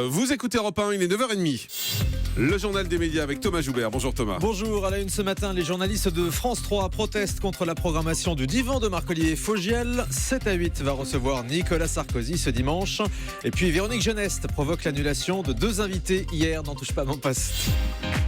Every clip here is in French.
Vous écoutez Europe 1, il est 9h30. Le journal des médias avec Thomas Joubert. Bonjour Thomas. Bonjour, à la une ce matin, les journalistes de France 3 protestent contre la programmation du divan de Marc-Olivier Fogiel. 7-8 va recevoir Nicolas Sarkozy ce dimanche. Et puis Véronique Jeunesse provoque l'annulation de 2 invités hier dans Touche pas à mon poste.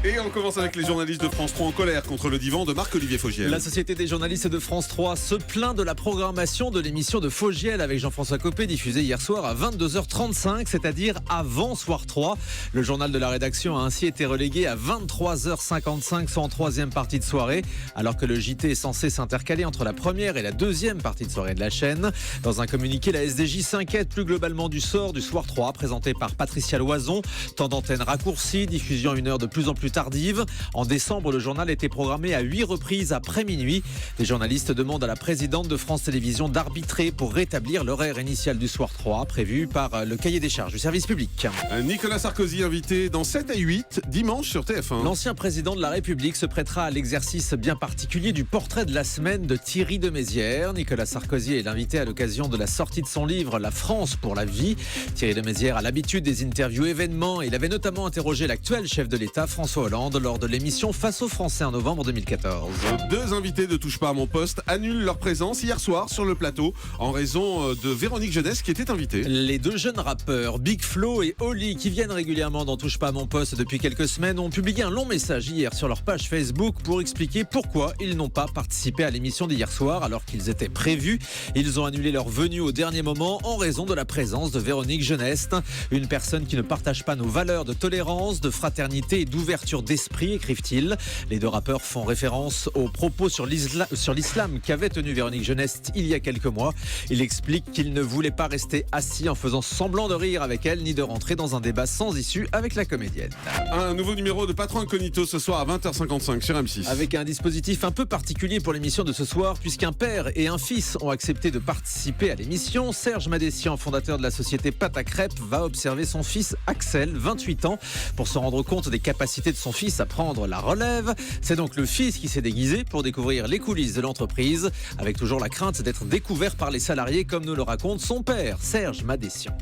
Et on commence avec les journalistes de France 3 en colère contre le divan de Marc-Olivier Fogiel. La Société des journalistes de France 3 se plaint de la programmation de l'émission de Fogiel avec Jean-François Copé diffusée hier soir à 22h35, c'est-à-dire avant Soir 3. Le journal de la rédaction a ainsi été relégué à 23h55, soit en troisième partie de soirée, alors que le JT est censé s'intercaler entre la première et la deuxième partie de soirée de la chaîne. Dans un communiqué, la SDJ s'inquiète plus globalement du sort du Soir 3, présenté par Patricia Loison. Temps d'antenne raccourci, diffusion à une heure de plus en plus tardive. En décembre, le journal était programmé à 8 reprises après minuit. Les journalistes demandent à la présidente de France Télévisions d'arbitrer pour rétablir l'horaire initial du Soir 3, prévu par le cahier des charges du service public. Nicolas Sarkozy invité dans 7 à 8 dimanche sur TF1. L'ancien président de la République se prêtera à l'exercice bien particulier du portrait de la semaine de Thierry de Mézières. Nicolas Sarkozy est l'invité à l'occasion de la sortie de son livre La France pour la vie. Thierry de Mézières a l'habitude des interviews événements. Il avait notamment interrogé l'actuel chef de l'État, François Hollande, lors de l'émission Face aux Français en novembre 2014. 2 invités de Touche pas à mon poste annulent leur présence hier soir sur le plateau en raison de Véronique Jeunesse qui était invitée. Les 2 jeunes rappeurs, Big Flo et Oli, qui viennent régulièrement dans Touche pas à mon poste depuis quelques semaines, ont publié un long message hier sur leur page Facebook pour expliquer pourquoi ils n'ont pas participé à l'émission d'hier soir alors qu'ils étaient prévus. Ils ont annulé leur venue au dernier moment en raison de la présence de Véronique Jeunesse, une personne qui ne partage pas nos valeurs de tolérance, de fraternité et d'ouverture d'esprit, écrivent-ils. Les 2 rappeurs font référence aux propos sur l'islam qu'avait tenu Véronique Jeunesse il y a quelques mois. Il explique qu'il ne voulait pas rester assis en faisant semblant de rire avec elle ni de rentrer dans un débat sans issue avec la comédienne. Un nouveau numéro de Patron Incognito ce soir à 20h55 sur M6. Avec un dispositif un peu particulier pour l'émission de ce soir, puisqu'un père et un fils ont accepté de participer à l'émission. Serge Madessian, fondateur de la société Pâte à Crêpes, va observer son fils Axel, 28 ans, pour se rendre compte des capacités de son fils à prendre la relève. C'est donc le fils qui s'est déguisé pour découvrir les coulisses de l'entreprise, avec toujours la crainte d'être découvert par les salariés, comme nous le raconte son père, Serge Madessian.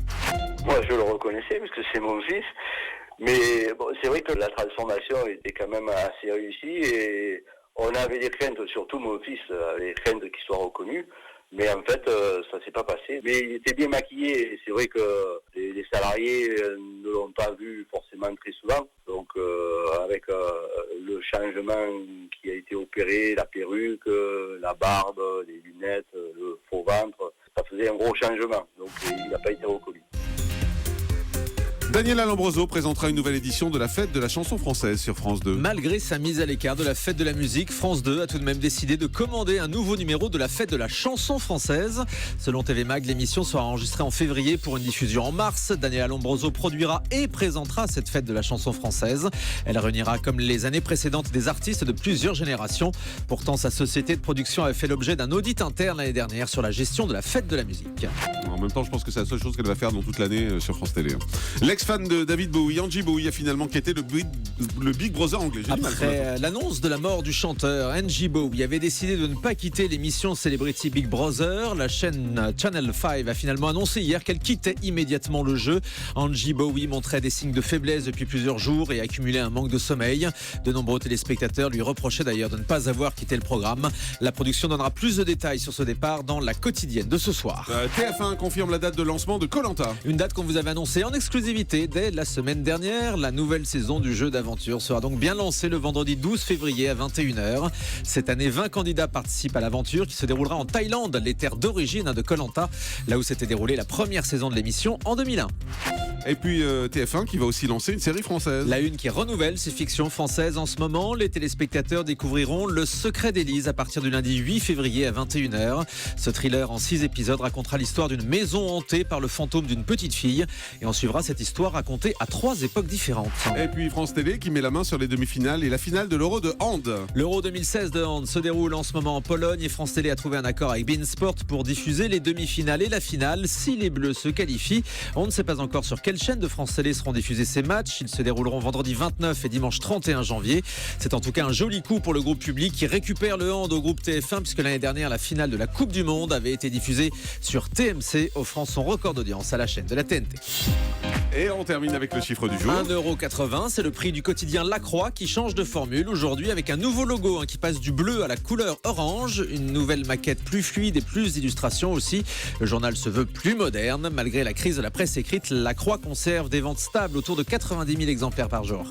Moi, je le reconnaissais parce que c'est mon fils. Mais bon, c'est vrai que la transformation était quand même assez réussie et on avait des craintes, surtout mon fils, les craintes qu'il soit reconnu. Mais en fait, ça s'est pas passé. Mais il était bien maquillé et c'est vrai que les salariés ne l'ont pas vu forcément très souvent. Donc avec le changement qui a été opéré, la perruque, la barbe, les lunettes, le faux ventre, ça faisait un gros changement. Donc il n'a pas été reconnu. Daniela Lambroso présentera une nouvelle édition de la fête de la chanson française sur France 2. Malgré sa mise à l'écart de la fête de la musique, France 2 a tout de même décidé de commander un nouveau numéro de la fête de la chanson française. Selon TV Mag, l'émission sera enregistrée en février pour une diffusion en mars. Daniela Lambroso produira et présentera cette fête de la chanson française. Elle réunira, comme les années précédentes, des artistes de plusieurs générations. Pourtant, sa société de production avait fait l'objet d'un audit interne l'année dernière sur la gestion de la fête de la musique. En même temps, je pense que c'est la seule chose qu'elle va faire dans toute l'année sur France Télé. L'ex-fan de David Bowie, Angie Bowie, a finalement quitté le Big Brother anglais. Après l'annonce de la mort du chanteur, Angie Bowie avait décidé de ne pas quitter l'émission Celebrity Big Brother. La chaîne Channel 5 a finalement annoncé hier qu'elle quittait immédiatement le jeu. Angie Bowie montrait des signes de faiblesse depuis plusieurs jours et accumulait un manque de sommeil. De nombreux téléspectateurs lui reprochaient d'ailleurs de ne pas avoir quitté le programme. La production donnera plus de détails sur ce départ dans la quotidienne de ce soir. TF1 confirme la date de lancement de Koh-Lanta. Une date qu'on vous avait annoncée en exclusivité dès la semaine dernière. La nouvelle saison du jeu d'aventure sera donc bien lancée le vendredi 12 février à 21h. Cette année, 20 candidats participent à l'aventure qui se déroulera en Thaïlande, les terres d'origine de Koh-Lanta, là où s'était déroulée la première saison de l'émission en 2001. Et puis TF1 qui va aussi lancer une série française. La Une qui renouvelle ses fictions françaises en ce moment. Les téléspectateurs découvriront Le Secret d'Élise à partir du lundi 8 février à 21h. Ce thriller en 6 épisodes racontera l'histoire d'une maison hantée par le fantôme d'une petite fille. Et on suivra cette histoire racontée à 3 époques différentes. Et puis France Télé qui met la main sur les demi-finales et la finale de l'Euro de hand. L'Euro 2016 de hand se déroule en ce moment en Pologne et France Télé a trouvé un accord avec beIN Sport pour diffuser les demi-finales et la finale. Si les Bleus se qualifient, on ne sait pas encore sur quelle quelles chaînes de France Télé seront diffusés ces matchs. Ils se dérouleront vendredi 29 et dimanche 31 janvier. C'est en tout cas un joli coup pour le groupe public qui récupère le hand au groupe TF1 puisque l'année dernière, la finale de la Coupe du Monde avait été diffusée sur TMC, offrant son record d'audience à la chaîne de la TNT. Et on termine avec le chiffre du jour. 1,80 €, c'est le prix du quotidien La Croix qui change de formule aujourd'hui avec un nouveau logo qui passe du bleu à la couleur orange. Une nouvelle maquette plus fluide et plus d'illustrations aussi. Le journal se veut plus moderne. Malgré la crise de la presse écrite, La Croix conserve des ventes stables autour de 90 000 exemplaires par jour.